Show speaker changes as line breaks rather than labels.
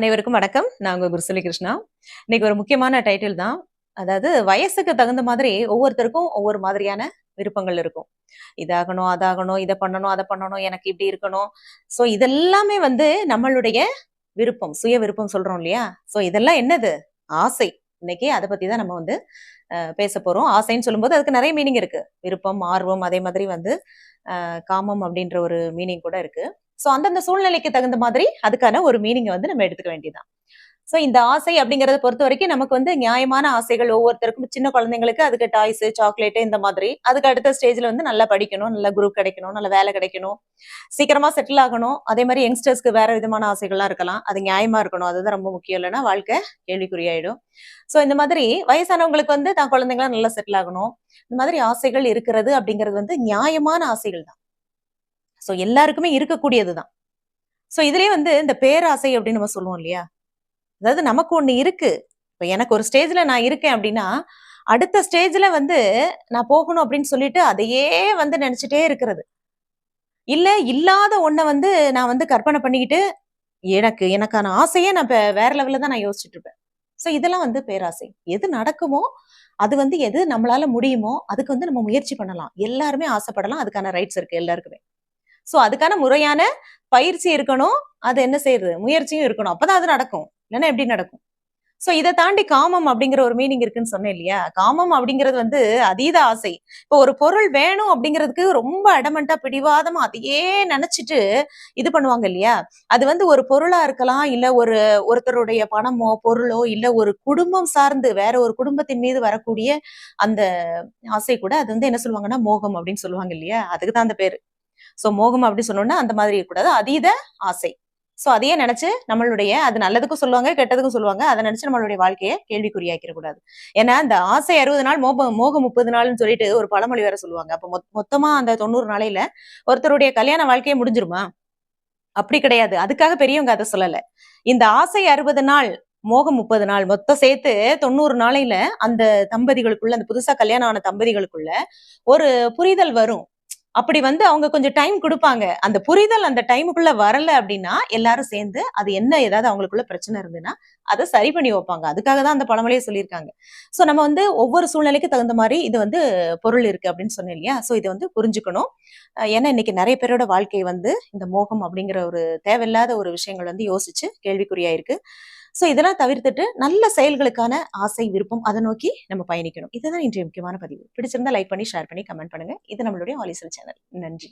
அனைவருக்கும் வணக்கம். நான் உங்க குருசுலி கிருஷ்ணா. இன்னைக்கு ஒரு முக்கியமான டைட்டில் தான். அதாவது வயசுக்கு தகுந்த மாதிரி ஒவ்வொருத்தருக்கும் ஒவ்வொரு மாதிரியான விருப்பங்கள் இருக்கும். இதாகணும், அதாகணும், இத பண்ணணும், அத பண்ணணும், எனக்கு இப்படி இருக்கணும். சோ இதெல்லாமே வந்து நம்மளுடைய விருப்பம், சுய விருப்பம் சொல்றோம் இல்லையா? சோ இதெல்லாம் என்னது? ஆசை. இன்னைக்கு அத பத்தி தான் நம்ம வந்து பேசப் போறோம். ஆசைன்னு சொல்லும்போது அதுக்கு நெறைய மீனிங் இருக்கு. விருப்பம், ஆர்வம் அதே மாதிரி வந்து காமம் அப்படின்ற ஒரு மீனிங் கூட இருக்கு. சோ அந்தந்த சூழ்நிலைக்கு தகுந்த மாதிரி அதுக்கான ஒரு மீனிங்க வந்து நம்ம எடுத்துக்க வேண்டியதுதான். சோ இந்த ஆசை அப்படிங்கறத பொறுத்தவரைக்கும் நமக்கு வந்து நியாயமான ஆசைகள் ஒவ்வொருத்தருக்கும் சின்ன குழந்தைங்களுக்கு அதுக்கு டாய்ஸ், சாக்லேட் இந்த மாதிரி. அதுக்கு அடுத்த ஸ்டேஜ்ல வந்து நல்லா படிக்கணும், நல்ல குரூப் கிடைக்கணும், நல்ல வேலை கிடைக்கணும், சீக்கிரமா செட்டில் ஆகணும். அதே மாதிரி யங்ஸ்டர்ஸ்க்கு வேற விதமான ஆசைகள்லாம் இருக்கலாம். அது நியாயமா இருக்கணும். அதுதான் ரொம்ப முக்கியம். இல்லைன்னா வாழ்க்கை கேள்விக்குறியாயிடும். சோ இந்த மாதிரி வயசானவங்களுக்கு வந்து தான் குழந்தைங்களா நல்லா செட்டில் ஆகணும். இந்த மாதிரி ஆசைகள் இருக்கிறது அப்படிங்கிறது வந்து நியாயமான ஆசைகள் தான். சோ எல்லாருக்குமே இருக்கக்கூடியதுதான். சோ இதுலயே வந்து இந்த பேராசை அப்படின்னு நம்ம சொல்லுவோம் இல்லையா? அதாவது நமக்கு ஒண்ணு இருக்கு. இப்ப எனக்கு ஒரு ஸ்டேஜ்ல நான் இருக்கேன் அப்படின்னா, அடுத்த ஸ்டேஜ்ல வந்து நான் போகணும் அப்படின்னு சொல்லிட்டு அதையே வந்து நினைச்சுட்டே இருக்கிறது. இல்ல இல்லாத ஒண்ண வந்து நான் வந்து கற்பனை பண்ணிக்கிட்டு, எனக்கான ஆசையே நான் வேற லெவல்ல தான் நான் யோசிச்சுட்டு இருப்பேன். சோ இதெல்லாம் வந்து பேராசை. எது நடக்குமோ, அது வந்து எது நம்மளால முடியுமோ, அதுக்கு வந்து நம்ம முயற்சி பண்ணலாம். எல்லாருமே ஆசைப்படலாம். அதுக்கான ரைட்ஸ் இருக்கு எல்லாருக்குமே. சோ அதுக்கான முறையான பயிற்சி இருக்கணும். அது என்ன செய்யுது? முயற்சியும் இருக்கணும். அப்பதான் அது நடக்கும். இல்லன்னா எப்படி நடக்கும்? சோ இத தாண்டி காமம் அப்படிங்கிற ஒரு மீனிங் இருக்குன்னு சொன்னேன் இல்லையா? காமம் அப்படிங்கிறது வந்து அதீத ஆசை. இப்போ ஒரு பொருள் வேணும் அப்படிங்கிறதுக்கு ரொம்ப அடமன்ட்டா பிடிவாதமா அதையே நெனச்சுட்டு இது பண்ணுவாங்க இல்லையா? அது வந்து ஒரு பொருளா இருக்கலாம். இல்ல ஒருத்தருடைய பணமோ, பொருளோ, இல்ல ஒரு குடும்பம் சார்ந்து வேற ஒரு குடும்பத்தின் மீது வரக்கூடிய அந்த ஆசை கூட அது வந்து என்ன சொல்லுவாங்கன்னா, மோகம் அப்படின்னு சொல்லுவாங்க இல்லையா? அதுக்கு தான் அந்த பேரு. சோ மோகம் அப்படி சொன்னோம்னா அந்த மாதிரி இருக்கக்கூடாது. அதீத ஆசை. சோ அதையே நினைச்சு நம்மளுடைய அது நல்லதுக்கும் சொல்லுவாங்க, கெட்டதுக்கும் சொல்லுவாங்க. அத நினைச்சு நம்மளுடைய வாழ்க்கைய கேள்விக்குறியாக்கிற கூடாது. ஏன்னா, இந்த ஆசை 60 நாள், மோகம் 30 நாள்ன்னு சொல்லிட்டு ஒரு பழமொழி வேற சொல்லுவாங்க. அப்ப மொத்தமா அந்த 90 நாளையில ஒருத்தருடைய கல்யாண வாழ்க்கையே முடிஞ்சிருமா? அப்படி கிடையாது. அதுக்காக பெரியவங்க அத சொல்லல. இந்த ஆசை 60 நாள், மோகம் 30 நாள் மொத்தம் சேர்த்து 90 நாளையில அந்த தம்பதிகளுக்குள்ள, அந்த புதுசா கல்யாணம் ஆன தம்பதிகளுக்குள்ள ஒரு புரிதல் வரும். அப்படி வந்து அவங்க கொஞ்சம் டைம் குடுப்பாங்க. அந்த புரிதல் அந்த டைமுக்குள்ள வரல அப்படின்னா, எல்லாரும் சேர்ந்து அது என்ன ஏதாவது அவங்களுக்குள்ள பிரச்சனை இருந்ததுன்னா, அத சரி பண்ணி வைப்பாங்க. அதுக்காக தான் அந்த பழமொழியே சொல்லியிருக்காங்க. சோ நம்ம வந்து ஒவ்வொரு சூழ்நிலைக்கு தகுந்த மாரி இது வந்து பொருள் இருக்கு அப்படின்னு சொன்னேன் இல்லையா? சோ இத வந்து புரிஞ்சுக்கணும். ஏன்னா இன்னைக்கு நெறைய பேரோட வாழ்க்கை வந்து இந்த மோகம் அப்படிங்கிற ஒரு தேவையில்லாத ஒரு விஷயங்கள் வந்து யோசிச்சு கேள்விக்குறியாயிருக்கு. சோ இதெல்லாம் தவிர்த்துட்டு நல்ல செயல்களுக்கான ஆசை, விருப்பம் அத நோக்கி நம்ம பயணிக்கணும். இதுதான் இன்றைய முக்கியமான பதிவு. பிடிச்சிருந்தா லைக் பண்ணி, ஷேர் பண்ணி, கமெண்ட் பண்ணுங்க. இது நம்மளுடைய ஆலிசல் சேனல். நன்றி.